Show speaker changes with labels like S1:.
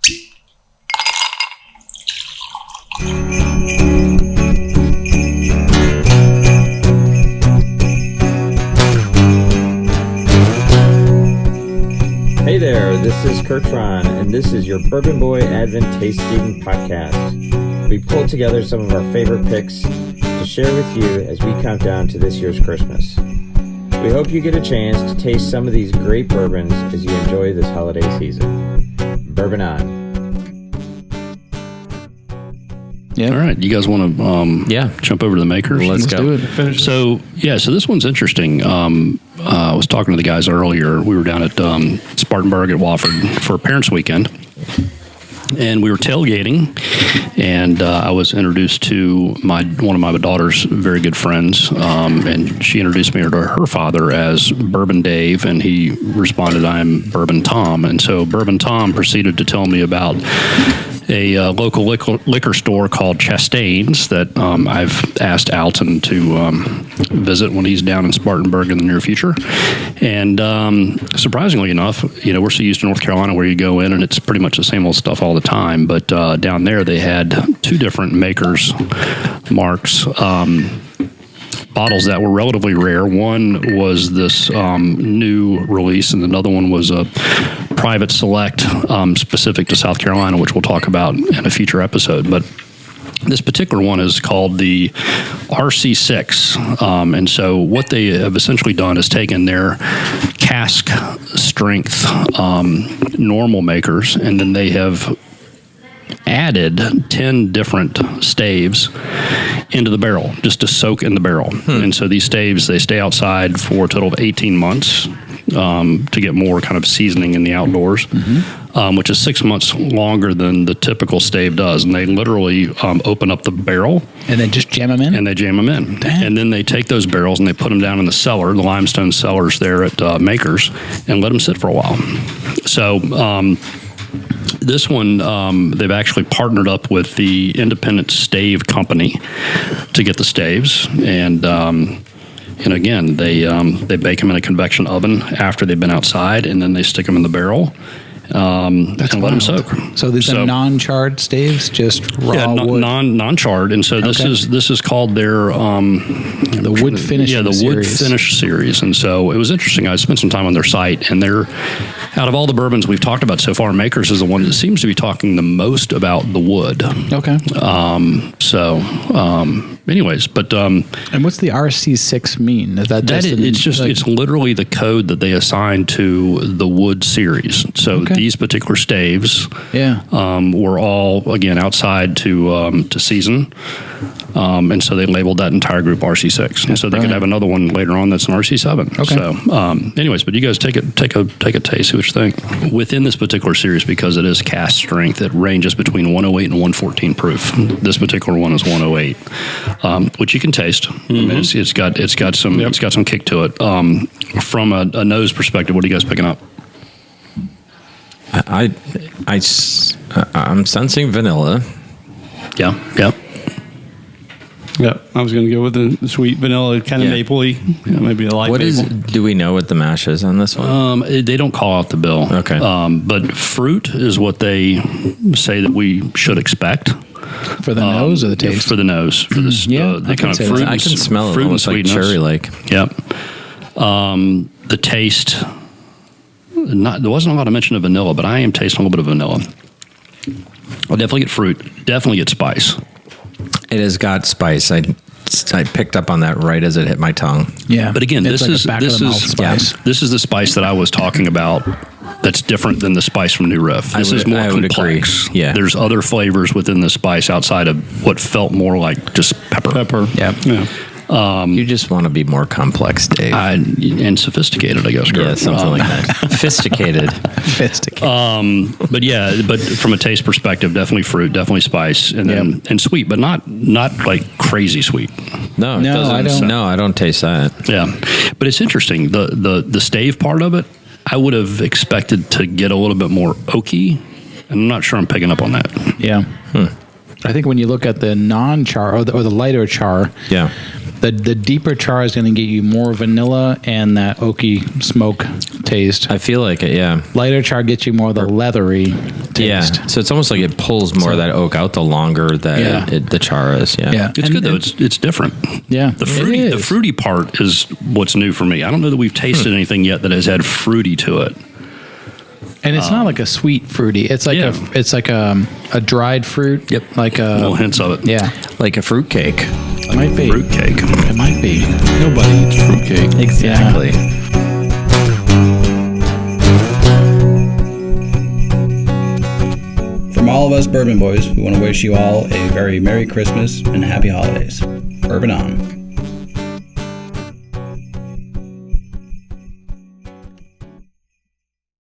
S1: Hey there, this is Kurtron, and this is your Bourbon Boy Advent Tasting Podcast. We pulled together some of our favorite picks to share with you as we count down to this year's Christmas. We hope you get a chance to taste some of these great bourbons as you enjoy this holiday season. Bourbon on.
S2: Yeah. All right. You guys want to jump over to the makers?
S3: Let's go.
S2: Do it. So this one's interesting. I was talking to the guys earlier. We were down at Spartanburg at Wofford for Parents' Weekend, and we were tailgating, and I was introduced to one of my daughter's very good friends, and she introduced me to her father as Bourbon Dave, and he responded, "I'm Bourbon Tom." And so Bourbon Tom proceeded to tell me about a local liquor store called Chastain's that I've asked Alton to visit when he's down in Spartanburg in the near future. And surprisingly enough, we're so used to North Carolina where you go in and it's pretty much the same old stuff all the time. But down there they had two different makers, Mark's, bottles that were relatively rare. One was this new release, and another one was a private select specific to South Carolina, which we'll talk about in a future episode. But this particular one is called the RC6. And so what they have essentially done is taken their cask strength normal makers, and then they have added 10 different staves into the barrel just to soak in the barrel. And so these staves, they stay outside for a total of 18 months to get more kind of seasoning in the outdoors, which is 6 months longer than the typical stave does. And they literally open up the barrel.
S3: And then just jam them in?
S2: And they jam them in. Damn. And then they take those barrels and they put them down in the cellar, the limestone cellars there at Makers, and let them sit for a while. So this one, they've actually partnered up with the Independent Stave Company to get the staves, and again, they bake them in a convection oven after they've been outside, and then they stick them in the barrel. And let them soak.
S3: So these are non-charred staves, just raw wood?
S2: Non-charred, and so this is called their
S3: the wood finish.
S2: Yeah, the wood finish series. And so it was interesting. I spent some time on their site, and they're, out of all the bourbons we've talked about so far, Makers is the one that seems to be talking the most about the wood.
S3: Okay.
S2: Anyways, but
S3: and what's the RC6 mean? Is that
S2: it's literally the code that they assign to the wood series. So these particular staves, were all again outside to season, and so they labeled that entire group RC6, and so they could have another one later on that's an RC7.
S3: Okay.
S2: So, anyways, but you guys take a taste, see what you think. Within this particular series, because it is cask strength, it ranges between 108 and 114 proof. This particular one is 108. Which you can taste. I mean, it's got some kick to it. From a nose perspective, what are you guys picking up?
S1: I'm sensing vanilla.
S2: Yeah.
S4: I was going to go with the sweet vanilla, kind of mapley, maybe a light maple.
S1: Do we know what the mash is on this one?
S2: They don't call out the bill.
S1: Okay.
S2: But fruit is what they say that we should expect.
S3: For the nose or the taste?
S2: For the nose. For this, the kind of fruit.
S1: I can smell it.
S2: Fruit
S1: almost
S2: and
S1: like cherry-like.
S2: Yep. The taste. There wasn't a lot of mention of vanilla, but I am tasting a little bit of vanilla. I'll definitely get fruit. Definitely get spice.
S1: It has got spice. I picked up on that right as it hit my tongue.
S3: Yeah.
S2: But again, this is the spice that I was talking about. That's different than the spice from New Riff. This is more complex.
S1: Yeah.
S2: There's other flavors within the spice outside of what felt more like just pepper.
S1: Yeah. You just want to be more complex, Dave.
S2: And sophisticated, I guess.
S1: Yeah, something like that. Sophisticated.
S2: But from a taste perspective, definitely fruit, definitely spice, and then and sweet, but not like crazy sweet.
S1: No, it doesn't. I don't taste that.
S2: Yeah, but it's interesting. The stave part of it, I would have expected to get a little bit more oaky, and I'm not sure I'm picking up on that.
S3: Yeah. I think when you look at the non-char or the lighter char, The deeper char is going to get you more vanilla and that oaky smoke taste.
S5: I feel like it, yeah.
S3: Lighter char gets you more of the leathery taste.
S5: Yeah, so it's almost like it pulls more of that oak out the longer that the char is. Yeah,
S2: it's good though. It's different.
S3: Yeah,
S2: the fruity part is what's new for me. I don't know that we've tasted anything yet that has had fruity to it.
S3: And it's not like a sweet fruity. It's like a dried fruit.
S2: Yep.
S3: Like
S2: little hints of it.
S3: Yeah.
S5: like a fruit cake.
S3: It might be.
S2: Fruit cake.
S3: It might be.
S2: Nobody eats fruit cake.
S5: Exactly.
S6: From all of us Bourbon Boys, we want to wish you all a very Merry Christmas and Happy Holidays. Bourbon on.